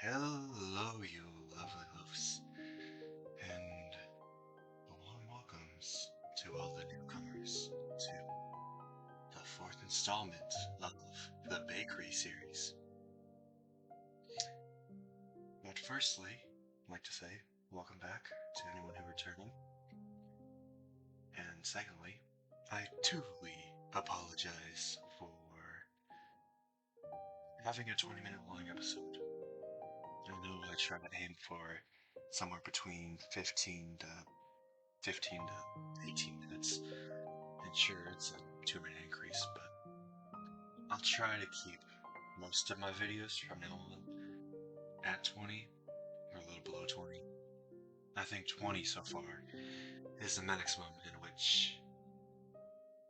Hello, you lovely loafs, and warm welcomes to all the newcomers to the fourth installment of the Bakery series. But firstly, I'd like to say welcome back to anyone who returning. And secondly, I truly apologize for having a 20-minute long episode. I know I try to aim for somewhere between 15 to 18 minutes. And sure, it's a 2-minute increase, but I'll try to keep most of my videos from now on at 20 or a little below 20. I think 20 so far is the maximum in which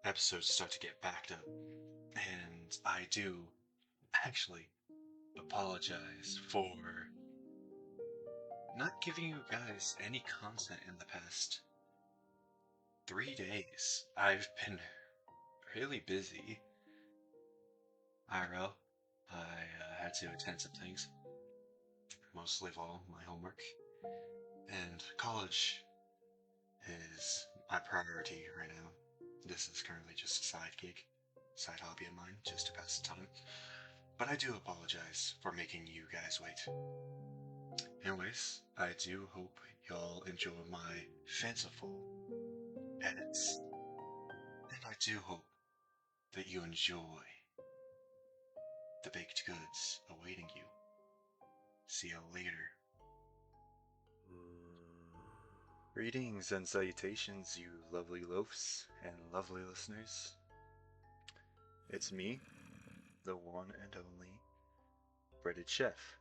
episodes start to get backed up. And I do actually apologize for not giving you guys any content in the past 3 days. I've been really busy. IRL, I had to attend some things, mostly of all my homework, and college is my priority right now. This is currently just a side gig, side hobby of mine, just to pass the time. But I do apologize for making you guys wait. Anyways, I do hope y'all enjoy my fanciful edits. And I do hope that you enjoy the baked goods awaiting you. See y'all later. Greetings and salutations, you lovely loafs and lovely listeners. It's me, the one and only Breaded Chef.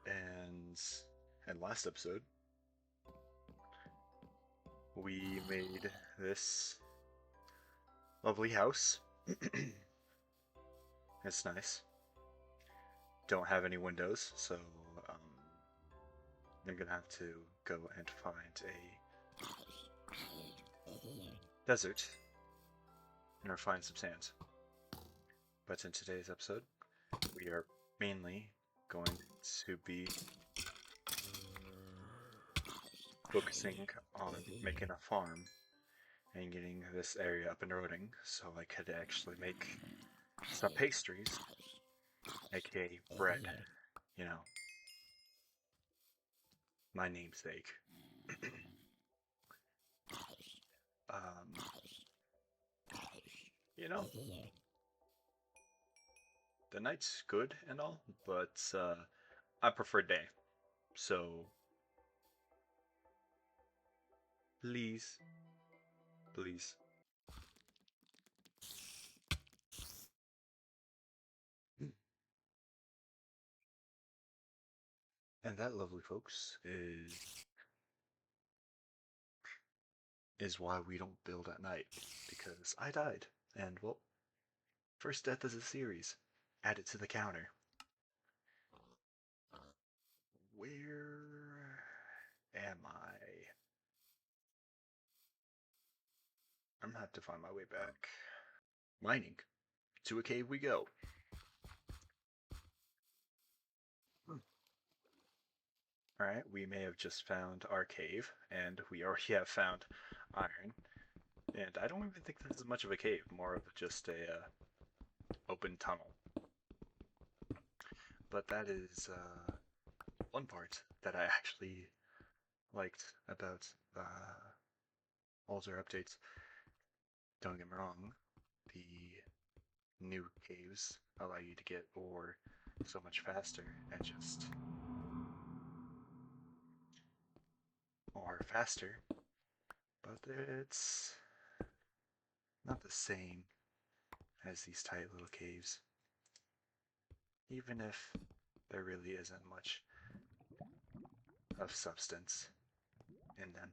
And last episode, we made this lovely house. It's nice. Don't have any windows, so I'm gonna have to go and find a desert or find some sand. But in today's episode, we are mainly going to be focusing on making a farm and getting this area up and running so I could actually make some pastries, aka bread, you know, my namesake. um, you know, the night's good and all, but I prefer day. So please, please. And that, lovely folks, is why we don't build at night, because I died, and well, first death is a series. Add it to the counter. Where am I? I'm gonna have to find my way back. Mining. To a cave we go. Alright, we may have just found our cave, and we already have found iron. And I don't even think this is much of a cave, more of just a open tunnel. But that is one part that I actually liked about older updates. Don't get me wrong, the new caves allow you to get ore so much faster and just or faster, but it's not the same as these tight little caves, even if there really isn't much of substance in them.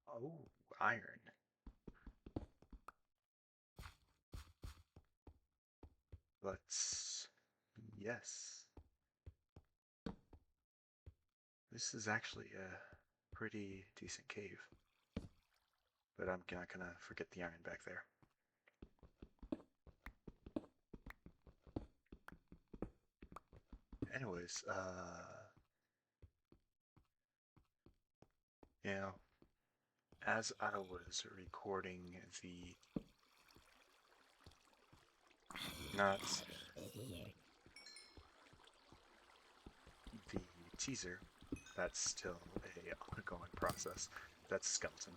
Oh, iron. But yes, this is actually a pretty decent cave. But I'm not gonna forget the iron back there. Anyways, you know, as I was recording the not the teaser, that's still a ongoing process. That's skeleton.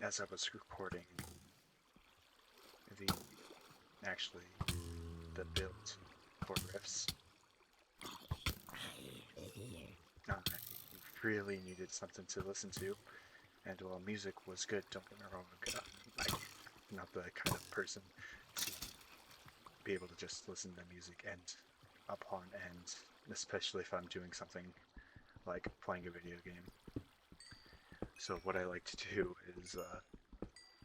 As I was recording the actually the build for riffs, I really needed something to listen to, and while music was good, don't get me wrong, I'm not the kind of person to be able to just listen to music end upon end, especially if I'm doing something like playing a video game. So what I like to do is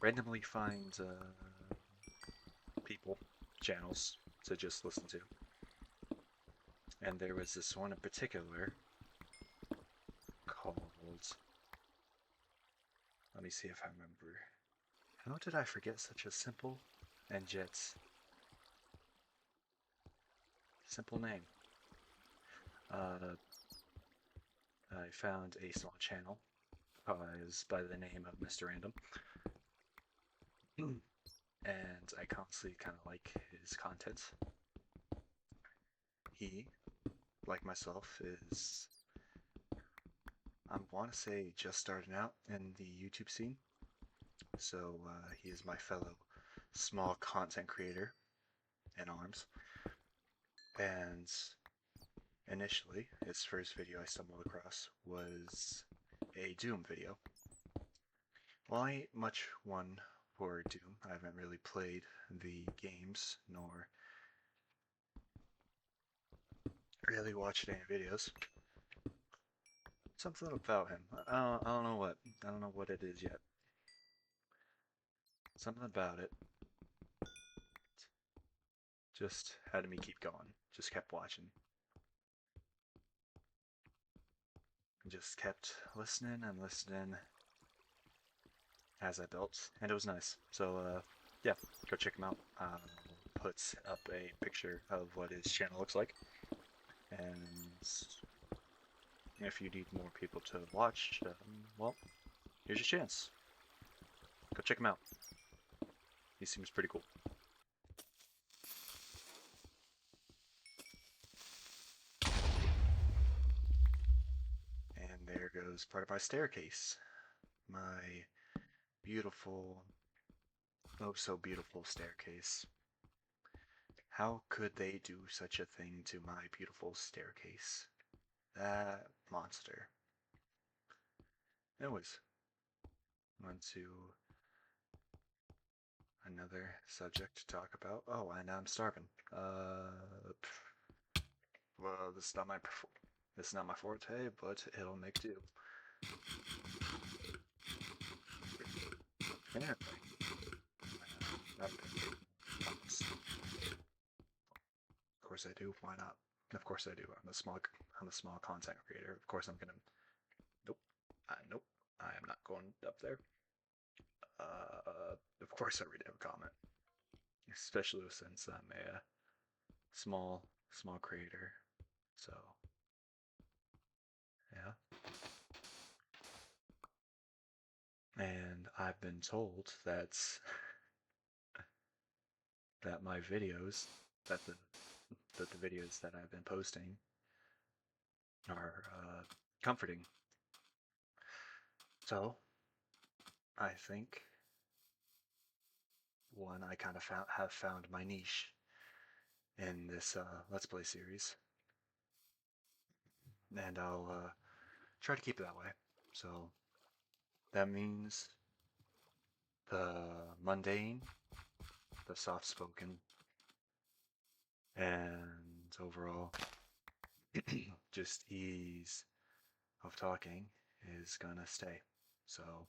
randomly find people, channels to just listen to. And there was this one in particular called, let me see if I remember. How did I forget such a simple and yet simple name? I found a small channel by the name of Mr. Random, and I constantly kind of like his content. He, like myself, is, I want to say, just starting out in the YouTube scene. So he is my fellow small content creator in arms. And initially, his first video I stumbled across was a Doom video. Well, I ain't much one for Doom. I haven't really played the games nor really watched any videos. Something about him. I don't know what. I don't know what it is yet. Something about it just had me keep going. Just kept watching. Just kept listening and listening as I built, and it was nice. So yeah, go check him out. Put up a picture of what his channel looks like, and if you need more people to watch, well, here's your chance. Go check him out. He seems pretty cool. And there goes part of my staircase. My beautiful, oh so beautiful staircase. How could they do such a thing to my beautiful staircase? That monster. Anyways, on to another subject to talk about. Oh, and I'm starving. Well, this is not my forte, but it'll make do. Yeah. Of course I do. Why not? Of course I do. I'm a small content creator. Of course I'm gonna. Nope. Nope. I am not going up there. Of course I read every comment, especially since I'm a small creator. So yeah. And I've been told that my videos, that the videos that I've been posting are comforting. So I think I kind of have found my niche in this Let's Play series, and I'll try to keep it that way. So that means the mundane, the soft-spoken, and overall just ease of talking is gonna stay. So,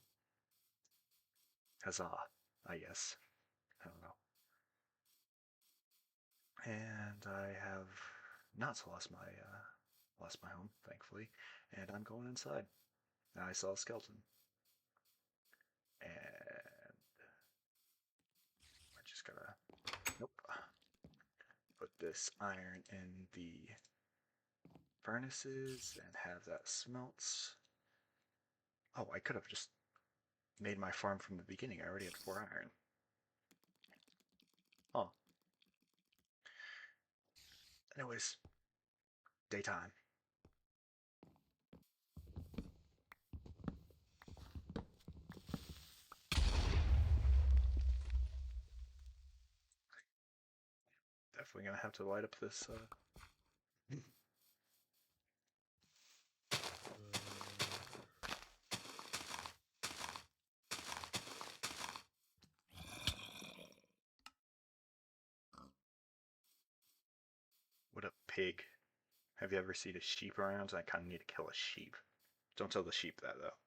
huzzah, I guess. I don't know. And I have not lost my home, thankfully, and I'm going inside. I saw a skeleton, and I just gotta. Nope. this iron in the furnaces and have that smelts. Oh, I could have just made my farm from the beginning. I already had 4 iron. Oh. Anyways, daytime. Definitely gonna have to light up this what a pig. Have you ever seen a sheep around? I kinda need to kill a sheep. Don't tell the sheep that though.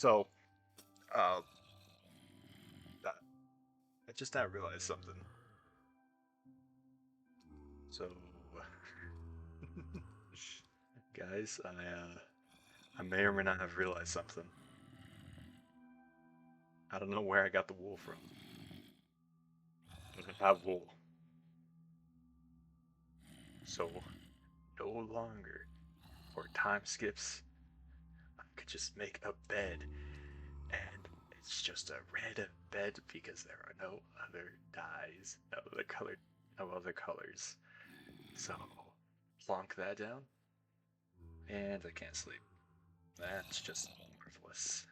So, uh, I just now realized something. So, guys, I may or may not have realized something. I don't know where I got the wool from. I have wool. So, no longer, for time skips, I could just make a bed, and it's just a red bed because there are no other dyes, no other colors. So, plonk that down, and I can't sleep. That's just worthless.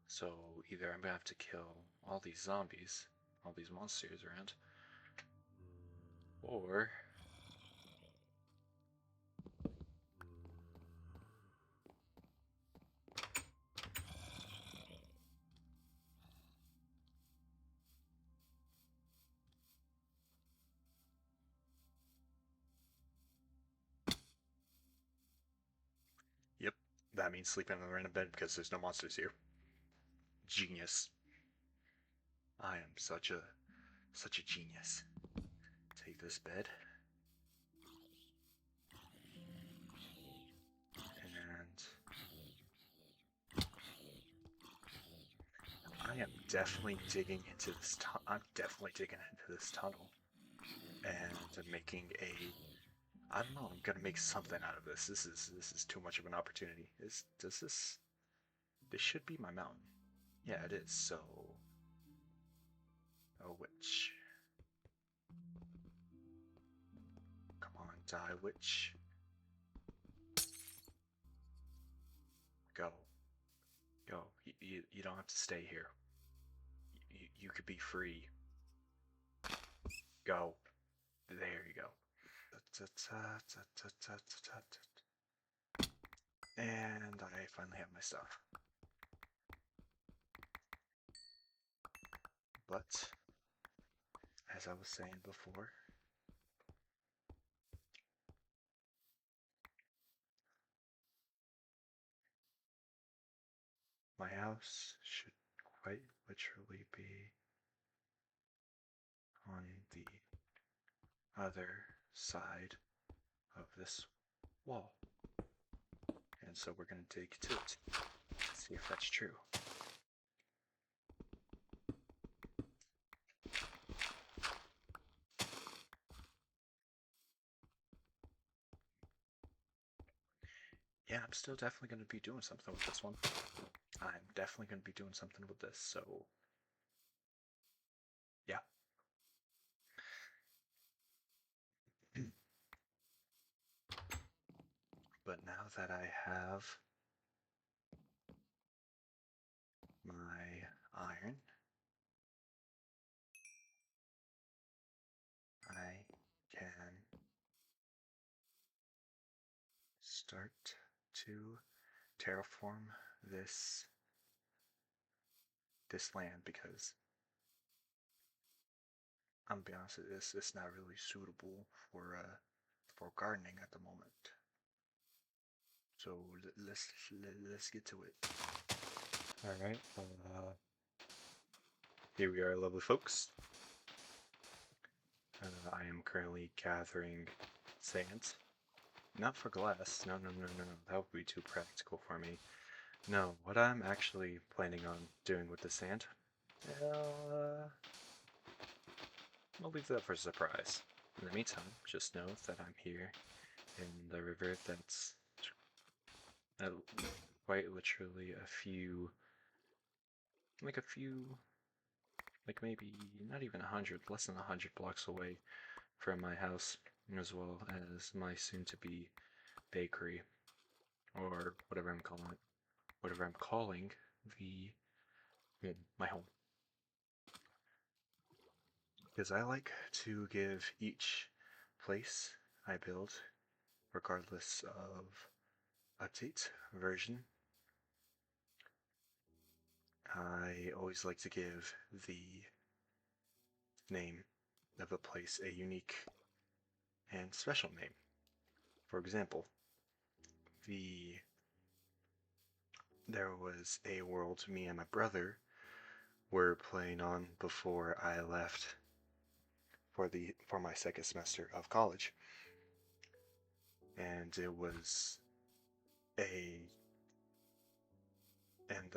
So either I'm gonna have to kill all these zombies, all these monsters around, or yep, that means sleeping in a random bed because there's no monsters here. Genius. I am such a genius. Take this bed. And I am definitely digging into this I'm definitely digging into this tunnel. And I'm making a I don't know, I'm gonna make something out of this. This is too much of an opportunity. Does this should be my mountain. Yeah, it is. So a witch. Come on, die, witch. Go. Go. You don't have to stay here. You could be free. Go. There you go. And I finally have my stuff. But, as I was saying before, my house should quite literally be on the other side of this wall. And so we're going to dig to it. See if that's true. Yeah, I'm still definitely going to be doing something with this one. I'm definitely going to be doing something with this, so yeah. But now that I have my iron, I can start to terraform this land, because I'm gonna be honest, it's not really suitable for gardening at the moment. So let's get to it. All right. Here we are, lovely folks. I am currently gathering sand. Not for glass. No. That would be too practical for me. No, what I'm actually planning on doing with the sand, well, I'll leave that for a surprise. In the meantime, just know that I'm here in the river that's quite literally like maybe not even 100, less than 100 blocks away from my house, as well as my soon-to-be bakery, or whatever I'm calling the my home. Because I like to give each place I build, regardless of update version, I always like to give the name of the place a unique and special name. For example, there was a world me and my brother were playing on before I left for my second semester of college, and it was a and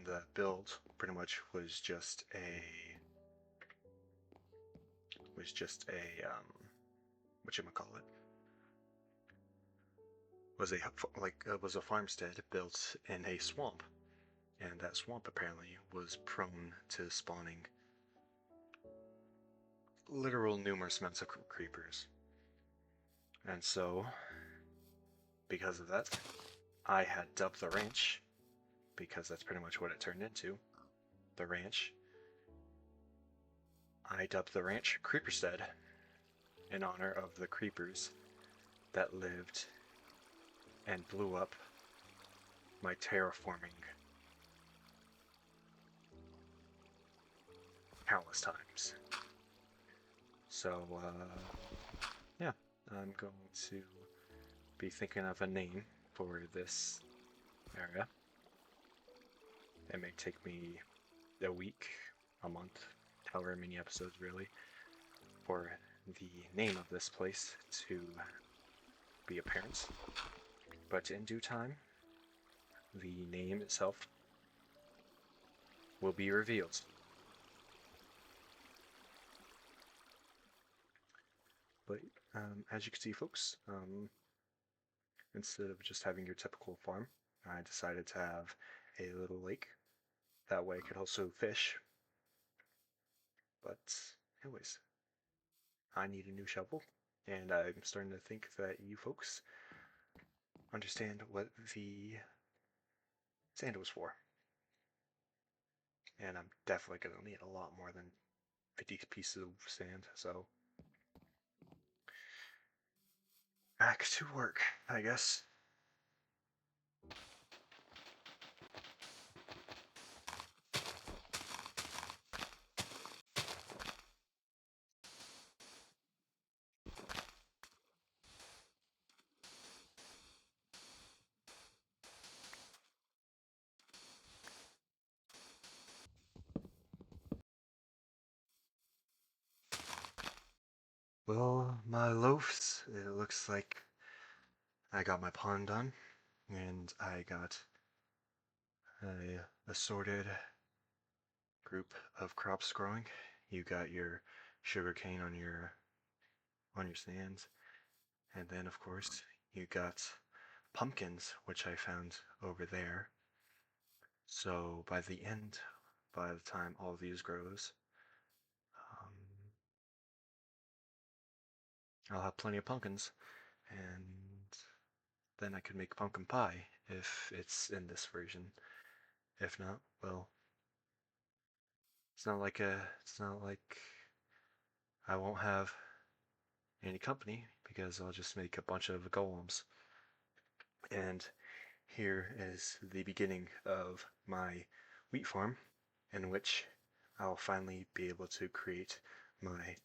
the build pretty much was just a whatchamacallit, was a farmstead built in a swamp, and that swamp apparently was prone to spawning literal numerous amounts of creepers. And so, because of that, I had dubbed the ranch, because that's pretty much what it turned into, the ranch. I dubbed the ranch Creeperstead in honor of the creepers that lived and blew up my terraforming countless times. So, yeah, I'm going to be thinking of a name for this area. It may take me a week, a month, however many episodes really, for the name of this place to be apparent. But in due time, the name itself will be revealed. But as you can see, folks, instead of just having your typical farm, I decided to have a little lake. That way I could also fish. But anyways, I need a new shovel, and I'm starting to think that you folks understand what the sand was for. And I'm definitely going to need a lot more than 50 pieces of sand, so back to work, I guess. Well, my loafs, it looks like I got my pond done, and I got a assorted group of crops growing. You got your sugarcane on your stands, and then of course you got pumpkins, which I found over there. So by the time all of these grows, um, I'll have plenty of pumpkins, and then I could make pumpkin pie if it's in this version. If not, well, it's not like I won't have any company, because I'll just make a bunch of golems. And here is the beginning of my wheat farm, in which I'll finally be able to create my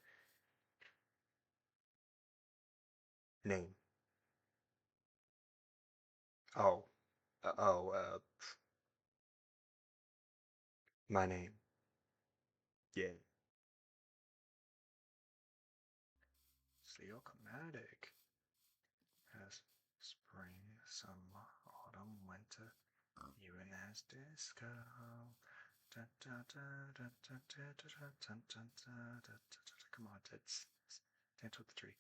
name. Oh, oh, my name. Yeah. Theoclimatic has spring, summer, autumn, winter, even as disco. Come on, tits. Dance with the tree.